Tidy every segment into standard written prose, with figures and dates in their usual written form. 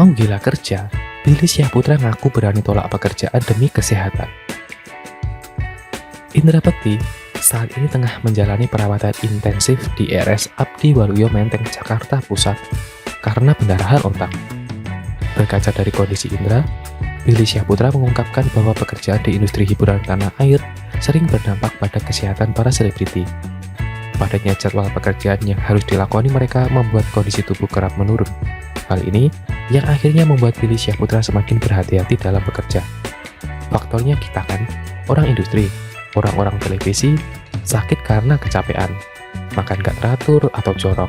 Mau gila kerja, Billy Syahputra ngaku berani tolak pekerjaan demi kesehatan. Indra Bekti saat ini tengah menjalani perawatan intensif di RS Abdi Waluyo Menteng, Jakarta Pusat karena pendarahan otak. Berkaca dari kondisi Indra, Billy Syahputra mengungkapkan bahwa pekerjaan di industri hiburan tanah air sering berdampak pada kesehatan para selebriti. Padatnya jadwal pekerjaan yang harus dilakoni mereka membuat kondisi tubuh kerap menurun. Hal ini yang akhirnya membuat Billy Syahputra semakin berhati-hati dalam bekerja. Faktornya kita kan, orang industri, orang-orang televisi, sakit karena kecapean, makan gak teratur atau jorok,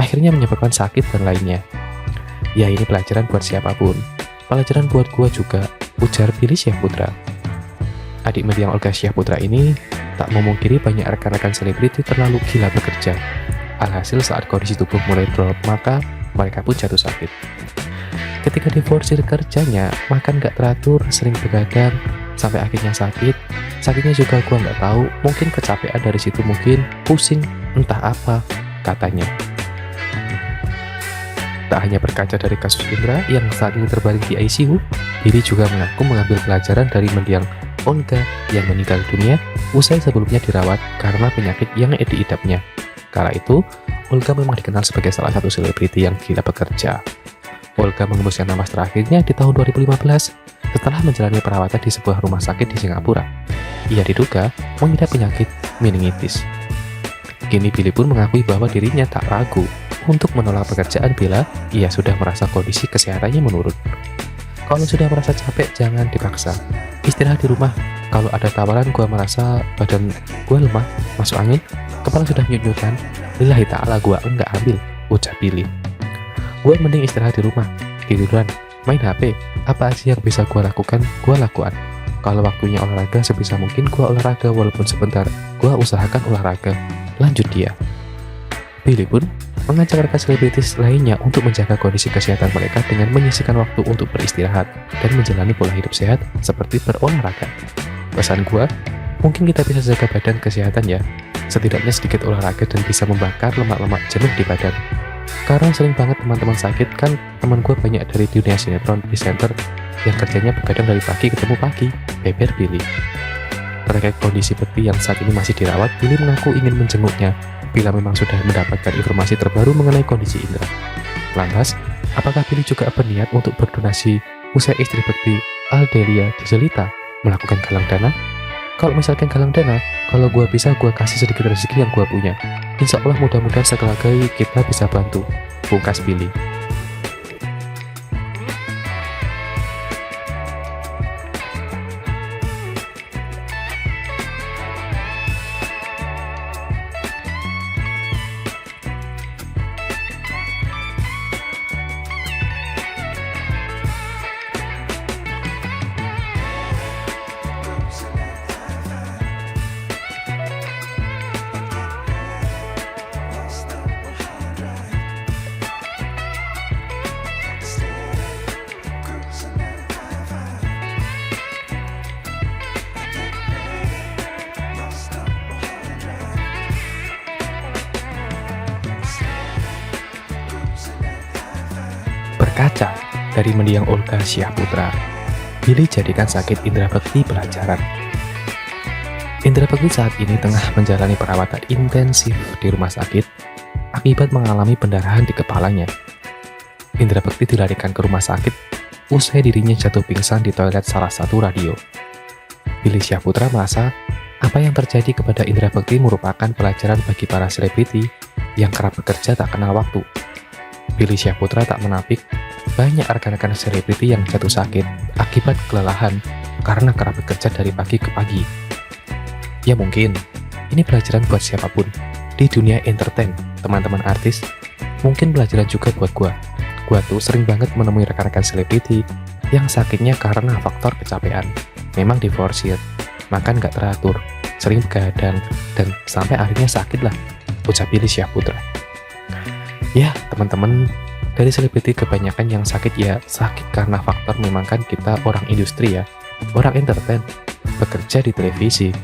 akhirnya menyebabkan sakit dan lainnya. Ya ini pelajaran buat siapapun, pelajaran buat gua juga, ujar Billy Syahputra. Adik mendiang Olga Syahputra ini tak memungkiri banyak rekan-rekan selebriti terlalu gila bekerja. Alhasil saat kondisi tubuh mulai drop, maka mereka pun jatuh sakit. Ketika diforsir kerjanya, makan gak teratur, sering begadang, sampai akhirnya sakit. Sakitnya juga gua nggak tahu, mungkin kecapean dari situ, mungkin pusing, entah apa, katanya. Tak hanya berkaca dari kasus Indra yang saat ini terbaring di ICU, Billy juga mengaku mengambil pelajaran dari mendiang Olga yang meninggal dunia usai sebelumnya dirawat karena penyakit yang diidapnya. Kala itu, Olga memang dikenal sebagai salah satu selebriti yang gila bekerja. Olga mengembuskan napas terakhirnya di tahun 2015 setelah menjalani perawatan di sebuah rumah sakit di Singapura. Ia diduga mengidap penyakit meningitis. Kini Billy pun mengakui bahwa dirinya tak ragu untuk menolak pekerjaan bila ia sudah merasa kondisi kesehatannya menurun. Kalau sudah merasa capek, jangan dipaksa. Istirahat di rumah. Kalau ada tawaran gua merasa badan gua lemah, masuk angin, kepala sudah nyut-nyutan, lillahi ta'ala gua enggak ambil, ucap Billy. Gua mending istirahat di rumah, tiduran, main HP, apa aja yang bisa gua lakukan, gua lakukan. Kalau waktunya olahraga sebisa mungkin gua olahraga walaupun sebentar, gua usahakan olahraga, lanjut dia. Billy pun mengajak rekan selebritis lainnya untuk menjaga kondisi kesehatan mereka dengan menyisihkan waktu untuk beristirahat dan menjalani pola hidup sehat seperti berolahraga. Pesan gua, mungkin kita bisa jaga badan kesehatan ya, setidaknya sedikit olahraga dan bisa membakar lemak-lemak jenuh di badan. Karena sering banget teman-teman sakit, kan teman gue banyak dari dunia sinetron, presenter yang kerjanya begadang dari pagi ketemu pagi, beber Billy. Terkait kondisi Bekti yang saat ini masih dirawat, Billy mengaku ingin menjenguknya bila memang sudah mendapatkan informasi terbaru mengenai kondisi Indra. Lantas, apakah Billy juga berniat untuk berdonasi usai istri Bekti, Aldelia Dijelita, melakukan galang dana? Kalau misalkan galang dana, kalau gue bisa, gue kasih sedikit rezeki yang gue punya. Insya Allah mudah-mudahan setelah kita bisa bantu, pungkas Billy. Berkaca dari mendiang Olga Syahputra, Billy jadikan sakit Indra Bekti pelajaran. Indra Bekti saat ini tengah menjalani perawatan intensif di rumah sakit akibat mengalami pendarahan di kepalanya. Indra Bekti dilarikan ke rumah sakit usai dirinya jatuh pingsan di toilet salah satu radio. Billy Syahputra merasa apa yang terjadi kepada Indra Bekti merupakan pelajaran bagi para selebriti yang kerap bekerja tak kenal waktu. Billy Syahputra tak menapik banyak rekan-rekan selebriti yang jatuh sakit akibat kelelahan karena kerap bekerja dari pagi ke pagi. Ya mungkin, ini pelajaran buat siapapun di dunia entertain, teman-teman artis. Mungkin pelajaran juga buat gua. Gua tuh sering banget menemui rekan-rekan selebriti yang sakitnya karena faktor kecapean. Memang diforsir, makan gak teratur, sering begadang, dan sampai akhirnya sakit lah, ucap Billy Syahputra. Ya teman-teman, dari selebriti kebanyakan yang sakit ya sakit karena faktor memang kan kita orang industri ya, orang entertain, bekerja di televisi.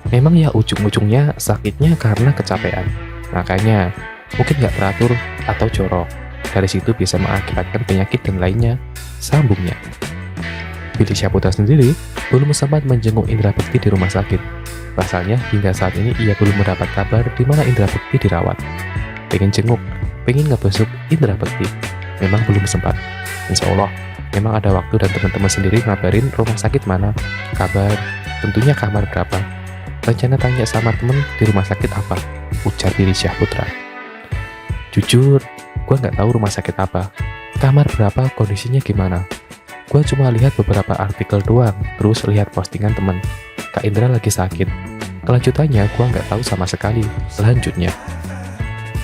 Memang ya ujung-ujungnya sakitnya karena kecapean. Makanya mungkin nggak teratur atau jorok. Dari situ bisa mengakibatkan penyakit dan lainnya. Sambungnya. Billy Syahputra sendiri belum sempat menjenguk Indra Bekti di rumah sakit. Pasalnya, hingga saat ini ia belum mendapat kabar di mana Indra Bekti dirawat. Pengen jenguk, pengen ngebesuk Indra Bekti. Memang belum sempat. Insya Allah, memang ada waktu dan teman-teman sendiri ngabarin rumah sakit mana, kabar, tentunya kamar berapa. Rencana tanya sama temen di rumah sakit apa, ujar Billy Syahputra. Jujur, gue nggak tahu rumah sakit apa, kamar berapa, kondisinya gimana. Gue cuma lihat beberapa artikel doang, terus lihat postingan temen. Kak Indra lagi sakit. Kelanjutannya gue nggak tahu sama sekali. Lanjutnya,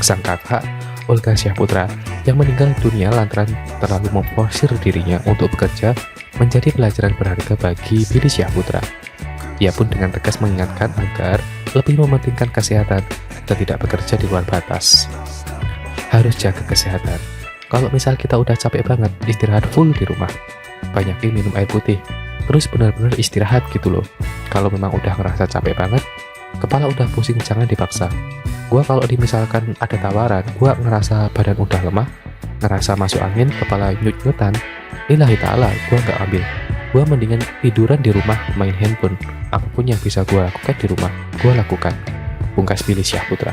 sang kakak, Olga Syahputra, yang meninggal dunia lantaran terlalu memforsir dirinya untuk bekerja, menjadi pelajaran berharga bagi Billy Syahputra. Ia pun dengan tegas mengingatkan agar lebih mementingkan kesehatan dan tidak bekerja di luar batas. Harus jaga kesehatan. Kalau misal kita udah capek banget, istirahat full di rumah. Banyakin minum air putih, terus benar-benar istirahat gitu loh. Kalau memang udah ngerasa capek banget, kepala udah pusing, jangan dipaksa. Gua kalau misalkan ada tawaran, gua ngerasa badan udah lemah, ngerasa masuk angin, kepala nyut-nyutan, lillahi ta'ala, gua nggak ambil. Gua mendingan tiduran di rumah, main handphone. Apapun yang bisa gua lakukan di rumah, gua lakukan. Pungkas Billy Syahputra.